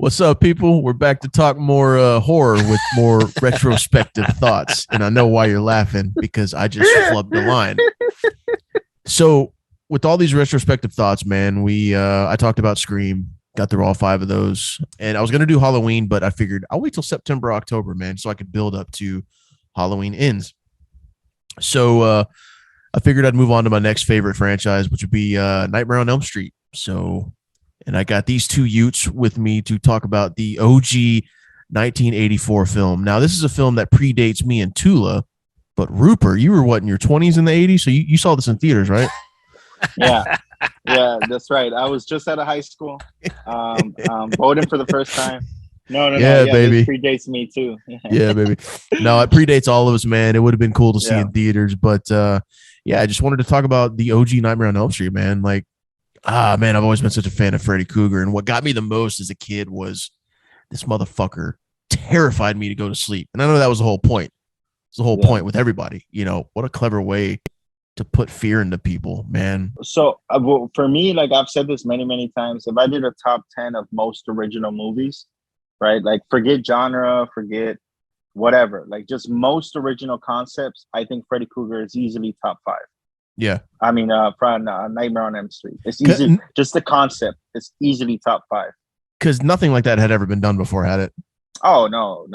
What's up, people? We're back to talk more horror with more retrospective thoughts. And I know why you're laughing because I just flubbed the line. So, with all these retrospective thoughts, man, I talked about Scream, got through all five of those. And I was going to do Halloween, but I figured I'll wait till September, October, man, so I could build up to Halloween Ends. So, I figured I'd move on to my next favorite franchise, which would be Nightmare on Elm Street. So, and I got these two Utes with me to talk about the OG 1984 film. Now, this is a film that predates me and Tula, but Rupert, you were what, in your 20s in the 80s? So you saw this in theaters, right? Yeah, that's right. I was just out of high school, voting for the first time. No, Yeah, baby. This predates me too. Yeah, baby. No, it predates all of us, man. It would have been cool to see in theaters, but yeah, I just wanted to talk about the OG Nightmare on Elm Street, man. Like, man, I've always been such a fan of Freddy Krueger, and what got me the most as a kid was this motherfucker terrified me to go to sleep, and I know that was the whole point. It's the whole point with everybody. You know, what a clever way to put fear into people, man. So well, for me, like I've said this many times, if I did a top 10 of most original movies, right? Like forget genre, forget whatever, like just most original concepts, I think Freddy Krueger is easily top 5. Yeah. I mean, from Nightmare on Elm Street. It's easy. Just the concept. It's easily top 5. Because nothing like that had ever been done before, had it? Oh, no.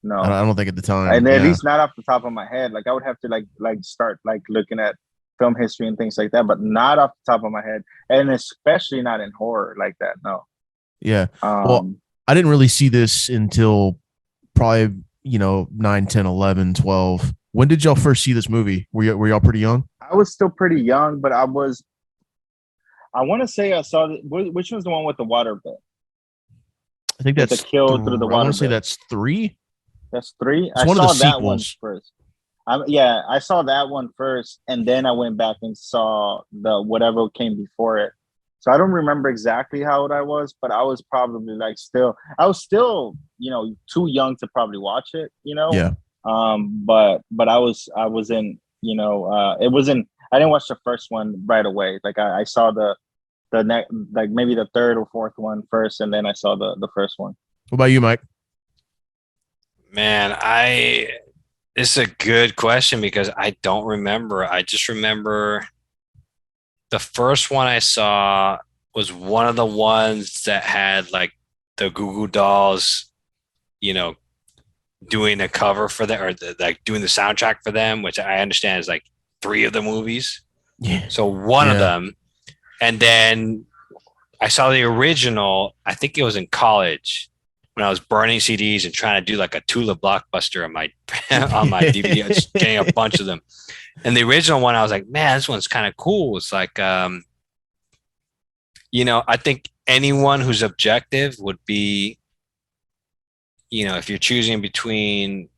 I don't think at the time. And at least not off the top of my head. Like I would have to like start like looking at film history and things like that, but not off the top of my head. And especially not in horror like that. No. Yeah. Well, I didn't really see this until probably, 9, 10, 11, 12. When did y'all first see this movie? Were y'all pretty young? I was still pretty young, but I want to say I saw which one's the one with the water bed? I think that's the kill through the water. I want to say that's 3. That's 3. It's one of the sequels. One first. I saw that one first, and then I went back and saw the whatever came before it. So I don't remember exactly how old I was, but I was probably I was still, too young to probably watch it, Yeah. But I was in, it wasn't. I didn't watch the first one right away. Like I saw the next, like maybe the third or fourth one first, and then I saw the first one. What about you, Mike? Man, this is a good question because I don't remember. I just remember the first one I saw was one of the ones that had like the Goo Goo Dolls, doing a cover for them, or like doing the soundtrack for them, which I understand is like 3 of the movies. Yeah. So one of them, and then I saw the original. I think it was in college when I was burning CDs and trying to do like a Tula Blockbuster on my DVD, just getting a bunch of them. And the original one, I was like, man, this one's kind of cool. It's like, I think anyone who's objective would be, if you're choosing between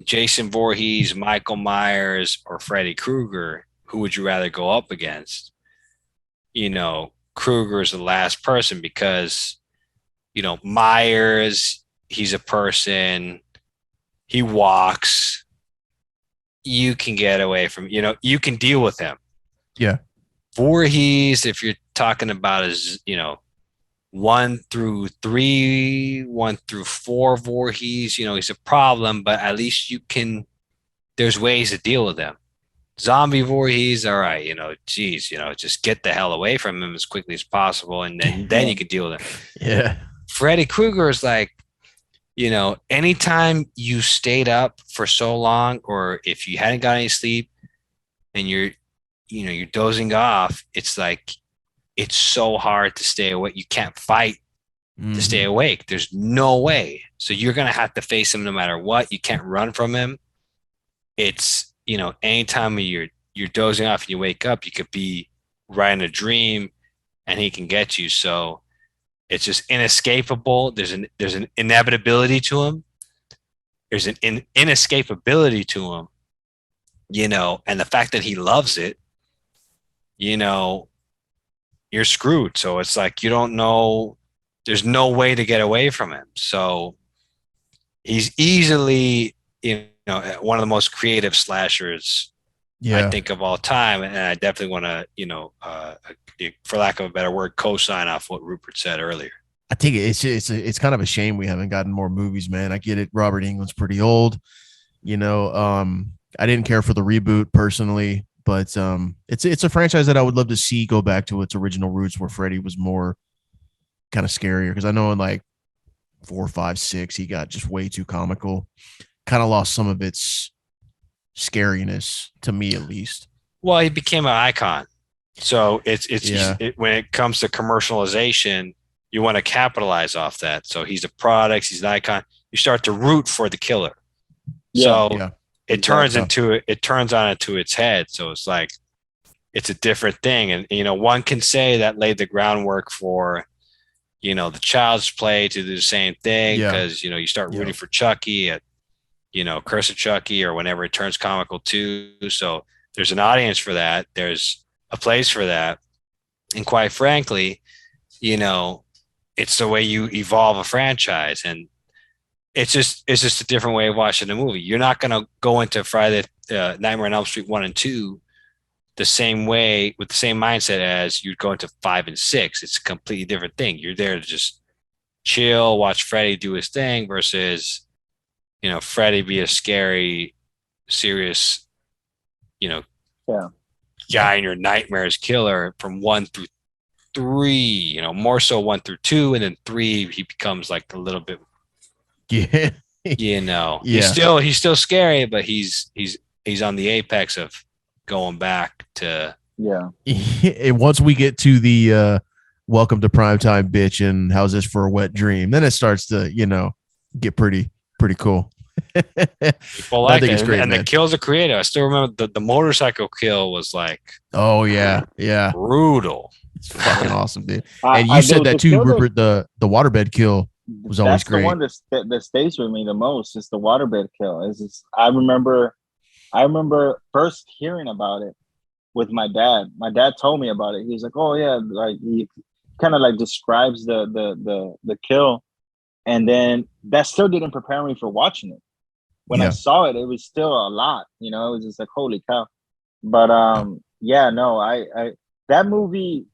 Jason Voorhees, Michael Myers, or Freddy Krueger, who would you rather go up against? Krueger is the last person because, Myers, he's a person, he walks, you can get away from, you can deal with him. Yeah. Voorhees, if you're talking about is, 1 through 3, 1 through 4 Voorhees, he's a problem, but at least there's ways to deal with him. Zombie Voorhees, all right, just get the hell away from him as quickly as possible, and then you can deal with him. Yeah. Freddy Krueger is like, anytime you stayed up for so long, or if you hadn't got any sleep and you're dozing off, it's like, it's so hard to stay awake. You can't fight to stay awake. There's no way. So you're going to have to face him no matter what. You can't run from him. It's, anytime you're dozing off and you wake up, you could be right in a dream and he can get you. So it's just inescapable. There's an inevitability to him. There's an inescapability to him, and the fact that he loves it, you're screwed. So it's like, you don't know, there's no way to get away from him. So he's easily, one of the most creative slashers, I think, of all time. And I definitely want to, for lack of a better word, co-sign off what Rupert said earlier. I think it's kind of a shame we haven't gotten more movies, man. I get it. Robert Englund's pretty old, I didn't care for the reboot personally, but it's a franchise that I would love to see go back to its original roots, where Freddy was more kind of scarier. Because I know in like 4, 5, 6, he got just way too comical. Kind of lost some of its scariness, to me at least. Well, he became an icon. So Yeah. when it comes to commercialization, you want to capitalize off that. So he's a product, he's an icon. You start to root for the killer. So Yeah. it turns on it to its head. So it's like it's a different thing. And one can say that laid the groundwork for the Child's Play to do the same thing, Yeah. because you start rooting for Chucky at Curse of Chucky, or whenever it turns comical too. So there's an audience for that. There's a place for that. And quite frankly, it's the way you evolve a franchise. And it's just a different way of watching a movie. You're not going to go into Friday, Nightmare on Elm Street 1 and 2 the same way, with the same mindset as you'd go into 5 and 6. It's a completely different thing. You're there to just chill, watch Freddy do his thing, versus Freddy be a scary, serious, guy in your nightmares killer from 1 through 3, more so 1 through 2, and then 3 he becomes like a little bit, Yeah. he's still scary, but he's on the apex of going back to And once we get to the welcome to primetime, bitch, and how's this for a wet dream, then it starts to get pretty cool. People like it. Great, and man. the kills are creative. I still remember the motorcycle kill was like, oh yeah, brutal. It's fucking awesome, dude. And you said that too, Rupert. The waterbed kill was always great. That's the one that stays with me the most. Is the waterbed kill. I remember first hearing about it with my dad. My dad told me about it. He was like, "Oh yeah," like he kind of like describes the kill, and then that still didn't prepare me for watching it. When I saw it, it was still a lot. It was just like, holy cow. But I that movie,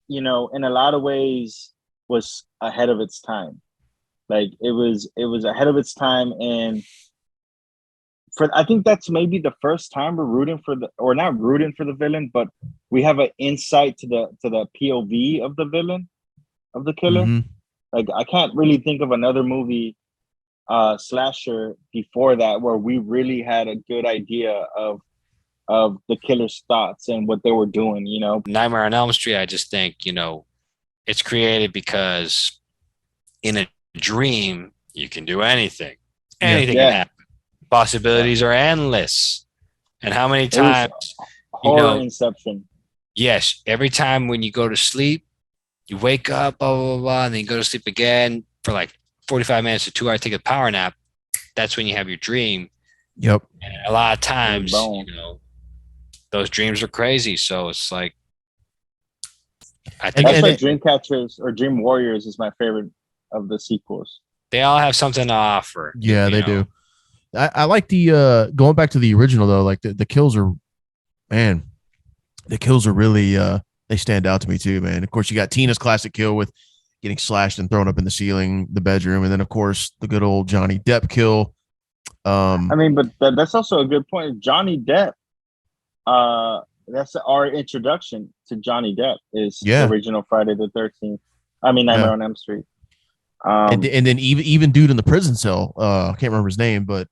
in a lot of ways was ahead of its time. Like it was ahead of its time, and I think that's maybe the first time we're rooting for not rooting for the villain, but we have an insight to the POV of the villain, of the killer. Mm-hmm. Like I can't really think of another movie slasher before that where we really had a good idea of the killer's thoughts and what they were doing. Nightmare on Elm Street, I just think it's created because in a dream you can do anything can happen. Possibilities are endless. And how many times horror Inception. Yes, every time when you go to sleep, you wake up, blah blah blah, and then you go to sleep again for like 45 minutes to 2 hours, take a power nap. That's when you have your dream. Yep. And a lot of times, those dreams are crazy. So it's like, I think that's why Dreamcatchers or Dream Warriors is my favorite of the sequels. They all have something to offer. Yeah, they do. I like the going back to the original though. Like the kills are, man, the kills are really they stand out to me too, man. Of course, you got Tina's classic kill with getting slashed and thrown up in the ceiling, the bedroom, and then of course the good old Johnny Depp kill. But that's also a good point. Johnny Depp, that's our introduction to Johnny Depp is the original Friday the 13th. Nightmare on Elm Street. And then even dude in the prison cell, I can't remember his name, but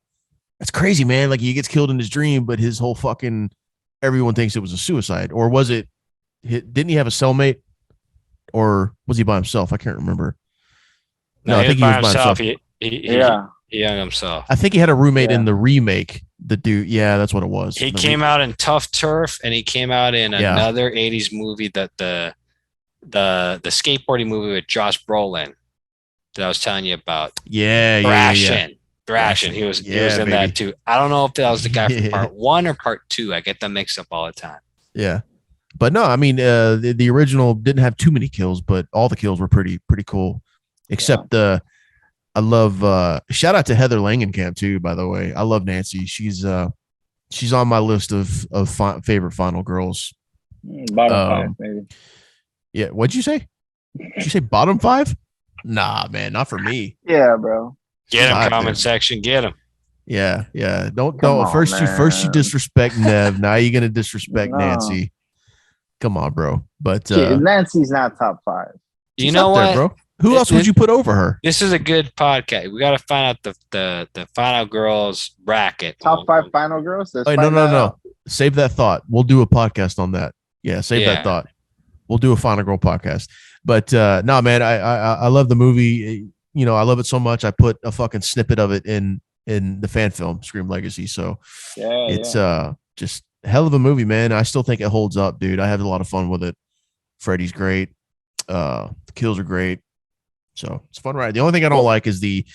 that's crazy, man. Like he gets killed in his dream, but his whole fucking everyone thinks it was a suicide, or was it? Didn't he have a cellmate, or was he by himself? I can't remember. No, I think he was by himself. He hung himself. I think he had a roommate in the remake. The dude, that's what it was. He came out in Tough Turf, and he came out in another '80s movie that the skateboarding movie with Josh Brolin that I was telling you about. Thrashing. He was in that too. I don't know if that was the guy from part 1 or part 2. I get them mixed up all the time. Yeah. But no, the original didn't have too many kills, but all the kills were pretty cool. Except I love shout out to Heather Langenkamp too, by the way. I love Nancy. She's on my list of favorite final girls. Bottom 5, maybe. Yeah, what'd you say? Did you say bottom 5? Nah, man, not for me. Yeah, bro. Get him, Hot comment there. section. Get him. Yeah, yeah. Don't Come don't on, first you man. disrespect Nev. Now you're gonna disrespect No, Nancy. Come on, bro. But Nancy's not top 5. You she's know up there, what? bro. Who else would you put over her? This is a good podcast. We got to find out the final girls bracket. Top 5 final girls. Let's Hey, find that out. Save that thought. We'll do a podcast on that. Yeah, save that Yeah. thought. We'll do a Final Girl podcast. But no, man, I love the movie. You know, I love it so much. I put a fucking snippet of it in the fan film Scream Legacy. So it's just a hell of a movie, man. I still think it holds up, dude. I had a lot of fun with it. Freddy's great. The kills are great. So it's a fun ride. The only thing I don't like is the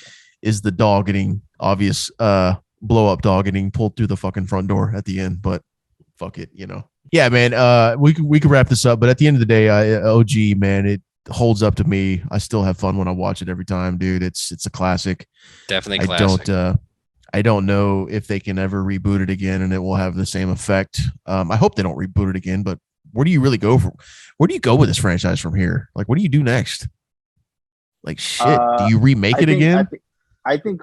dog getting obvious blow up dog getting pulled through the fucking front door at the end. But fuck it, you know. Yeah, man. We could wrap this up, but at the end of the day, OG, man, it holds up to me. I still have fun when I watch it every time, dude. It's a classic. Definitely classic. I don't know if they can ever reboot it again and it will have the same effect. I hope they don't reboot it again, but where do you really go where do you go with this franchise from here? Like, what do you do next? Like, shit, do you remake it again? I think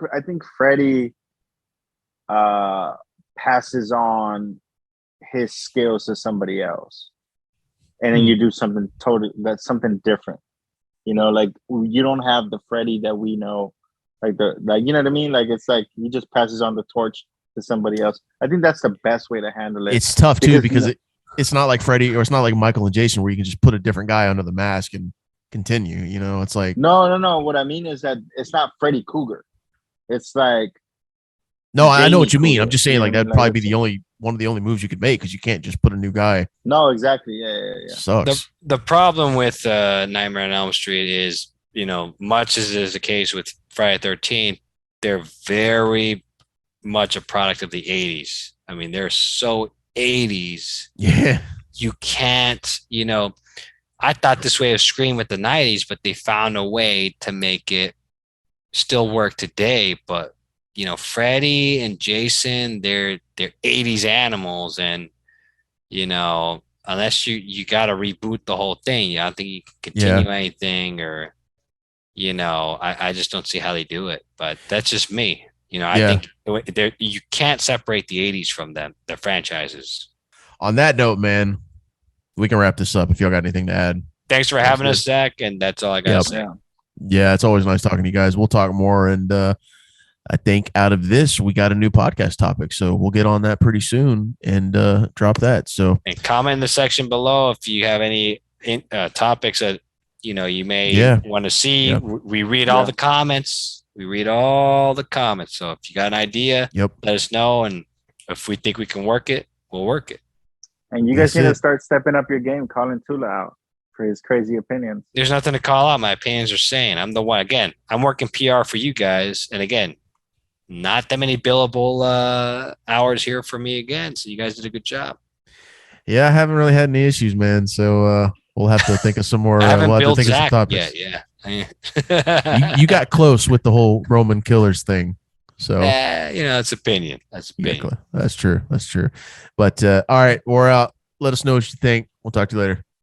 Freddy passes on his skills to somebody else, and then you do something something different. You know, like you don't have the Freddy that we know, like you know what I mean? Like it's like he just passes on the torch to somebody else. I think that's the best way to handle it. It's tough too because it's not like Freddy or it's not like Michael and Jason where you can just put a different guy under the mask and continue. You know, it's like no. What I mean is that it's not Freddy Krueger. It's like no, I know what you mean. Krueger. I'm just saying like that'd probably be one of the only moves you could make because you can't just put a new guy. No, exactly. Yeah. Sucks. The problem with Nightmare on Elm Street is, you know, much as is the case with Friday the 13th, they're very much a product of the 80s. I mean, they're so 80s. Yeah. You can't, you know, I thought this way of Scream with the 90s, but they found a way to make it still work today. But, you know, Freddy and Jason, they're 80s animals. And, you know, unless you got to reboot the whole thing, I don't think you can continue anything or, you know, I just don't see how they do it. But that's just me. You know, I think you can't separate the 80s from them, the franchises. On that note, man, we can wrap this up if y'all got anything to add. Thanks for having us, Zach. And that's all I got to say. Yeah, it's always nice talking to you guys. We'll talk more. And I think out of this, we got a new podcast topic. So we'll get on that pretty soon and drop that. So and comment in the section below if you have any topics that, you know, you may want to see. Yep. We read all the comments. We read all the comments. So if you got an idea, let us know. And if we think we can work it, we'll work it. And you guys need to start stepping up your game, calling Tula out for his crazy opinions. There's nothing to call out. My opinions are sane. I'm the one. Again, I'm working PR for you guys. And again, not that many billable hours here for me again. So you guys did a good job. Yeah, I haven't really had any issues, man. So we'll have to think of some more. I haven't we'll built have to think Zach of some topics. Yeah. you got close with the whole Roman killers thing. So you know, it's opinion. That's opinion. That's true. But all right, we're out. Let us know what you think. We'll talk to you later.